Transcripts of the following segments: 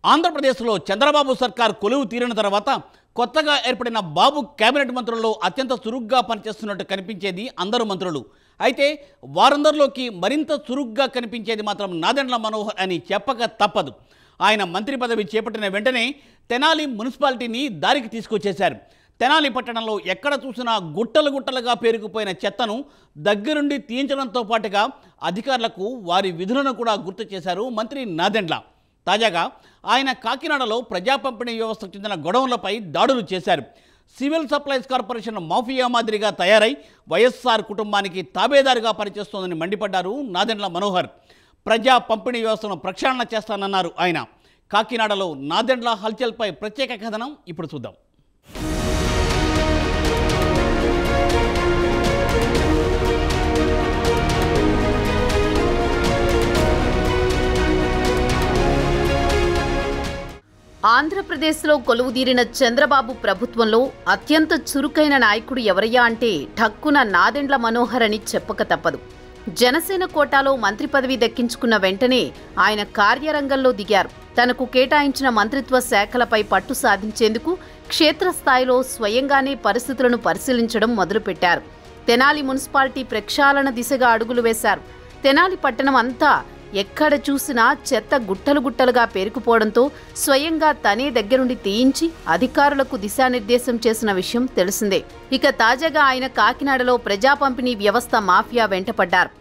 ఆంధ్రప్రదేశ్లో చంద్రబాబు సర్కార్ కొలువు తీరిన తర్వాత కొత్తగా ఏర్పడిన బాబు కేబినెట్ మంత్రుల్లో అత్యంత చురుగ్గా పనిచేస్తున్నట్టు కనిపించేది అందరు మంత్రులు. అయితే వారందరిలోకి మరింత చురుగ్గా కనిపించేది మాత్రం నాదెండ్ల మనోహర్ అని చెప్పక తప్పదు. ఆయన మంత్రి పదవి చేపట్టిన వెంటనే తెనాలి మున్సిపాలిటీని దారికి తీసుకొచ్చేశారు. తెనాలి పట్టణంలో ఎక్కడ చూసినా గుట్టలు గుట్టలుగా పేరుకుపోయిన చెత్తను దగ్గరుండి తీయించడంతో పాటుగా అధికారులకు వారి విధులను కూడా గుర్తు చేశారు మంత్రి నాదెండ్ల. తాజాగా ఆయన కాకినాడలో ప్రజా పంపిణీ వ్యవస్థకు చెందిన గొడవలపై దాడులు చేశారు. సివిల్ సప్లైస్ కార్పొరేషన్ మాఫియా మాదిరిగా తయారై వైఎస్ఆర్ కుటుంబానికి తాబేదారుగా పనిచేస్తోందని మండిపడ్డారు నాదెండ్ల మనోహర్. ప్రజా పంపిణీ వ్యవస్థను ప్రక్షాళన చేస్తానన్నారు ఆయన. కాకినాడలో నాదెండ్ల హల్చల్పై ప్రత్యేక కథనం ఇప్పుడు చూద్దాం. ఆంధ్రప్రదేశ్లో కొలువుదీరిన చంద్రబాబు ప్రభుత్వంలో అత్యంత చురుకైన నాయకుడు ఎవరయ్యా అంటే ఠక్కున నాదెండ్ల మనోహర్ అని చెప్పక తప్పదు. జనసేన కోటాలో మంత్రి పదవి దక్కించుకున్న వెంటనే ఆయన కార్యరంగంలో దిగారు. తనకు కేటాయించిన మంత్రిత్వ శాఖలపై పట్టు సాధించేందుకు క్షేత్రస్థాయిలో స్వయంగానే పరిస్థితులను పరిశీలించడం మొదలుపెట్టారు. తెనాలి మున్సిపాలిటీ ప్రక్షాళన దిశగా అడుగులు వేశారు. తెనాలి పట్టణం అంతా ఎక్కడ చూసినా చెత్త గుట్టలు గుట్టలుగా పేరుకుపోవడంతో స్వయంగా తనే దగ్గరుండి తీయించి అధికారులకు దిశానిర్దేశం చేసిన విషయం తెలిసిందే. ఇక తాజాగా ఆయన కాకినాడలో ప్రజా పంపిణీ వ్యవస్థ మాఫియా వెంటపడ్డారు.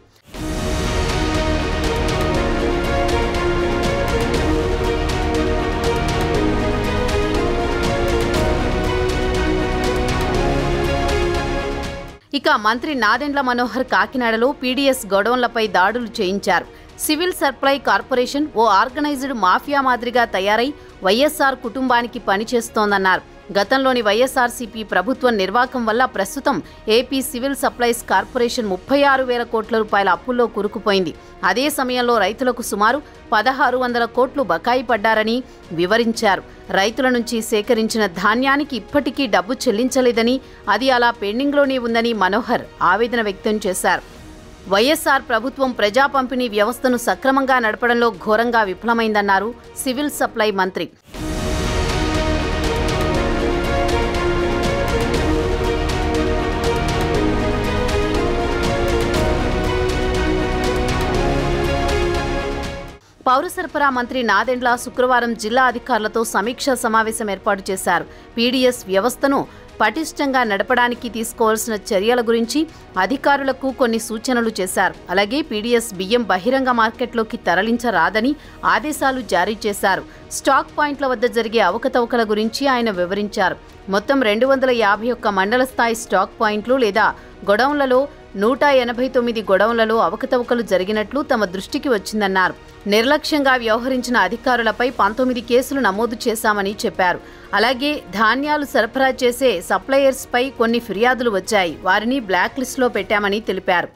ఇక మంత్రి నాదెండ్ల మనోహర్ కాకినాడలో పీడీఎస్ గొడవలపై దాడులు చేయించారు. సివిల్ సప్లై కార్పొరేషన్ ఓ ఆర్గనైజ్డ్ మాఫియా మాదిరిగా తయారై వైఎస్ఆర్ కుటుంబానికి పనిచేస్తోందన్నారు. గతంలోని వైఎస్ఆర్సీపీ ప్రభుత్వం నిర్వాకం వల్ల ప్రస్తుతం ఏపీ సివిల్ సప్లైస్ కార్పొరేషన్ 36,000 కోట్ల రూపాయల అప్పుల్లో కూరుకుపోయింది. అదే సమయంలో రైతులకు సుమారు 1,600 కోట్లు బకాయి పడ్డారని వివరించారు. రైతుల నుంచి సేకరించిన ధాన్యానికి ఇప్పటికీ డబ్బు చెల్లించలేదని, అది అలా పెండింగ్లోనే ఉందని మనోహర్ ఆవేదన వ్యక్తం చేశారు. వైఎస్ఆర్ ప్రభుత్వం ప్రజా పంపిణీ వ్యవస్థను సక్రమంగా నడపడంలో ఘోరంగా విఫలమైందన్నారు సివిల్ సప్లై మంత్రి. పౌర సరఫరా మంత్రి నాదెండ్ల శుక్రవారం జిల్లా అధికారులతో సమీక్షా సమావేశం ఏర్పాటు చేశారు. పీడీఎస్ వ్యవస్థను పటిష్టంగా నడపడానికి తీసుకోవాల్సిన చర్యల గురించి అధికారులకు కొన్ని సూచనలు చేశారు. అలాగే పీడీఎస్ బియ్యం బహిరంగ మార్కెట్లోకి తరలించరాదని ఆదేశాలు జారీ చేశారు. స్టాక్ పాయింట్ల వద్ద జరిగే అవకతవకల గురించి ఆయన వివరించారు. మొత్తం 251 మండల స్థాయి స్టాక్ పాయింట్లు లేదా గొడౌన్లలో 189 గొడౌన్లలో అవకతవకలు జరిగినట్లు తమ దృష్టికి వచ్చిందన్నారు. నిర్లక్ష్యంగా వ్యవహరించిన అధికారులపై 19 కేసులు నమోదు చేశామని చెప్పారు. అలాగే ధాన్యాలు సరఫరా చేసే సప్లయర్స్పై కొన్ని ఫిర్యాదులు వచ్చాయి. వారిని బ్లాక్ లిస్టులో పెట్టామని తెలిపారు.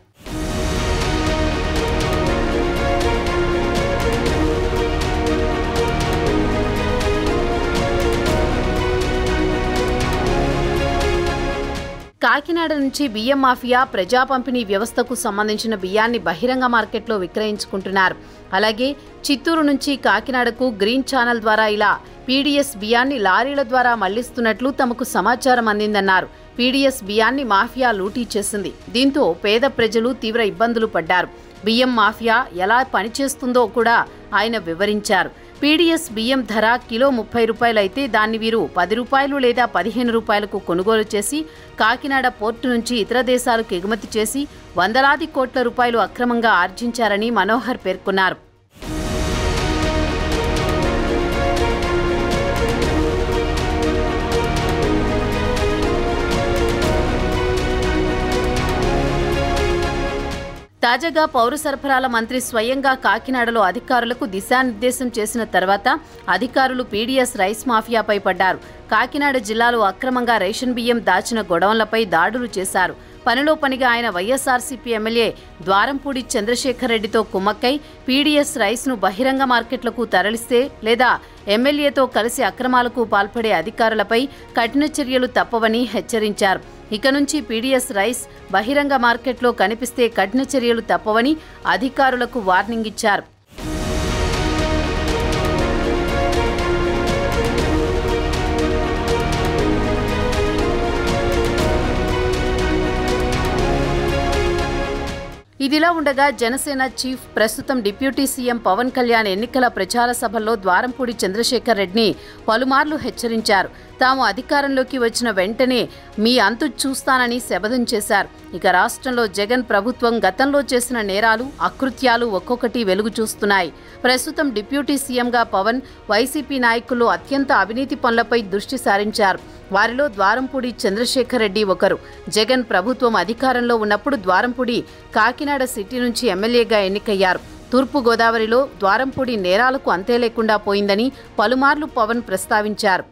కాకినాడ నుంచి బియ్యం మాఫియా ప్రజా పంపిణీ వ్యవస్థకు సంబంధించిన బియ్యాన్ని బహిరంగ మార్కెట్లో విక్రయించుకుంటున్నారు. అలాగే చిత్తూరు నుంచి కాకినాడకు గ్రీన్ ఛానల్ ద్వారా ఇలా పీడీఎస్ బియ్యాన్ని లారీల ద్వారా మళ్లిస్తున్నట్లు తమకు సమాచారం అందిందన్నారు. పీడీఎస్ బియ్యాన్ని మాఫియా లూటీ చేసింది. దీంతో పేద ప్రజలు తీవ్ర ఇబ్బందులు పడ్డారు. బియ్యం మాఫియా ఎలా పనిచేస్తుందో కూడా ఆయన వివరించారు. పీడీఎస్ బియ్యం ధర కిలో 30 రూపాయలు అయితే దాన్ని వీరు 10 రూపాయలు లేదా 15 రూపాయలకు కొనుగోలు చేసి కాకినాడ పోర్టు నుంచి ఇతర దేశాలకు ఎగుమతి చేసి వందలాది కోట్ల రూపాయలు అక్రమంగా ఆర్జించారని మనోహర్ పేర్కొన్నారు. తాజాగా పౌర సరఫరాల మంత్రి స్వయంగా కాకినాడలో అధికారులకు దిశానిర్దేశం చేసిన తర్వాత అధికారులు పీడీఎస్ రైస్ మాఫియాపై పడ్డారు. కాకినాడ జిల్లాలో అక్రమంగా రేషన్ బియ్యం దాచిన గొడవలపై దాడులు చేశారు. పనిలో పనిగా ఆయన వైఎస్ఆర్సీపీ ఎమ్మెల్యే ద్వారంపూడి చంద్రశేఖర్ రెడ్డితో కుమ్మక్కై పీడీఎస్ రైస్ను బహిరంగ మార్కెట్లకు తరలిస్తే లేదా ఎమ్మెల్యేతో కలిసి అక్రమాలకు పాల్పడే అధికారులపై కఠిన చర్యలు తప్పవని హెచ్చరించారు. ఇక నుంచి పీడీఎస్ రైస్ బహిరంగ మార్కెట్లో కనిపిస్తే కఠిన చర్యలు తప్పవని అధికారులకు వార్నింగ్ ఇచ్చారు. ఇదిలా ఉండగా జనసేన చీఫ్ ప్రస్తుతం డిప్యూటీ సీఎం పవన్ కళ్యాణ్ ఎన్నికల ప్రచార సభల్లో ద్వారంపూడి చంద్రశేఖర్ రెడ్డిని పలుమార్లు హెచ్చరించారు. తాము అధికారంలోకి వచ్చిన వెంటనే మీ అంతు చూస్తానని శపథం చేశారు. ఇక రాష్ట్రంలో జగన్ ప్రభుత్వం గతంలో చేసిన నేరాలు, అకృత్యాలు ఒక్కొక్కటి వెలుగు చూస్తున్నాయి. ప్రస్తుతం డిప్యూటీ సీఎంగా పవన్ వైసీపీ నాయకులు అత్యంత అవినీతి పనులపై దృష్టి సారించారు. వారిలో ద్వారంపూడి చంద్రశేఖర్ రెడ్డి ఒకరు. జగన్ ప్రభుత్వం అధికారంలో ఉన్నప్పుడు ద్వారంపూడి కాకినాడ సిటీ నుంచి ఎమ్మెల్యేగా ఎన్నికయ్యారు. తూర్పుగోదావరిలో ద్వారంపూడి నేరాలకు అంతే లేకుండా పోయిందని పలుమార్లు పవన్ ప్రస్తావించారు.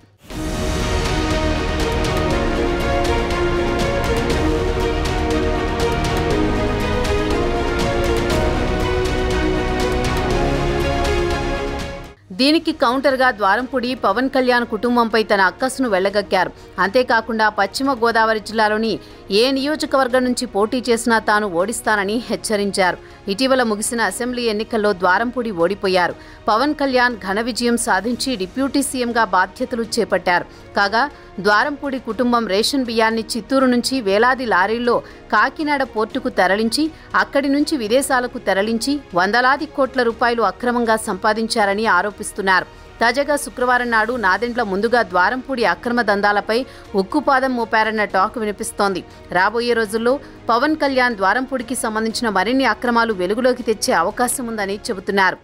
దీనికి కౌంటర్గా ద్వారంపూడి పవన్ కళ్యాణ్ కుటుంబంపై తన అక్కసును వెళ్లగక్కారు. అంతేకాకుండా పశ్చిమ గోదావరి జిల్లాలోని ఏ నియోజకవర్గం నుంచి పోటీ చేసినా తాను ఓడిస్తానని హెచ్చరించారు. ఇటీవల ముగిసిన అసెంబ్లీ ఎన్నికల్లో ద్వారంపూడి ఓడిపోయారు. పవన్ కళ్యాణ్ ఘన విజయం సాధించి డిప్యూటీ సీఎంగా బాధ్యతలు చేపట్టారు. కాగా ద్వారంపూడి కుటుంబం రేషన్ బియ్యాన్ని చిత్తూరు నుంచి వేలాది లారీల్లో కాకినాడ పోర్టుకు తరలించి అక్కడి నుంచి విదేశాలకు తరలించి వందలాది కోట్ల రూపాయలు అక్రమంగా సంపాదించారని ఆరోపిస్తున్నారు. తాజాగా శుక్రవారం నాడు నాదెండ్ల ముందుగా ద్వారంపూడి అక్రమ దందాలపై ఉక్కుపాదం మోపారన్న టాక్ వినిపిస్తోంది. రాబోయే రోజుల్లో పవన్ కళ్యాణ్ ద్వారంపూడికి సంబంధించిన మరిన్ని అక్రమాలు వెలుగులోకి తెచ్చే అవకాశం ఉందని చెబుతున్నారు.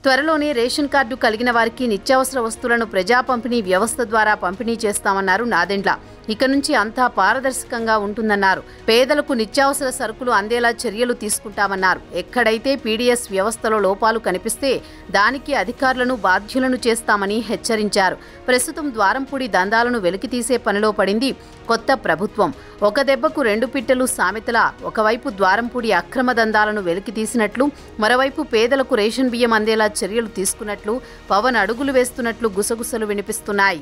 త్వరలోనే రేషన్ కార్డు కలిగిన వారికి నిత్యావసర వస్తువులను ప్రజా పంపిణీ వ్యవస్థ ద్వారా పంపిణీ చేస్తామన్నారు నాదెండ్ల. ఇక నుంచి అంతా పారదర్శకంగా ఉంటుందన్నారు. పేదలకు నిత్యావసర సరుకులు అందేలా చర్యలు తీసుకుంటామన్నారు. ఎక్కడైతే పీడీఎస్ వ్యవస్థలో లోపాలు కనిపిస్తే దానికి అధికారులను బాధ్యులను చేస్తామని హెచ్చరించారు. ప్రస్తుతం ద్వారంపూడి దందాలను వెలికితీసే పనిలో పడింది కొత్త ప్రభుత్వం. ఒక దెబ్బకు రెండు పిట్టలు సామెతలా ఒకవైపు ద్వారంపూడి అక్రమ దందాలను వెలికితీసినట్లు, మరోవైపు పేదలకు రేషన్ బియ్యం అందేలా చర్యలు తీసుకున్నట్లు పవన్ అడుగులు వేస్తున్నట్లు గుసగుసలు వినిపిస్తున్నాయి.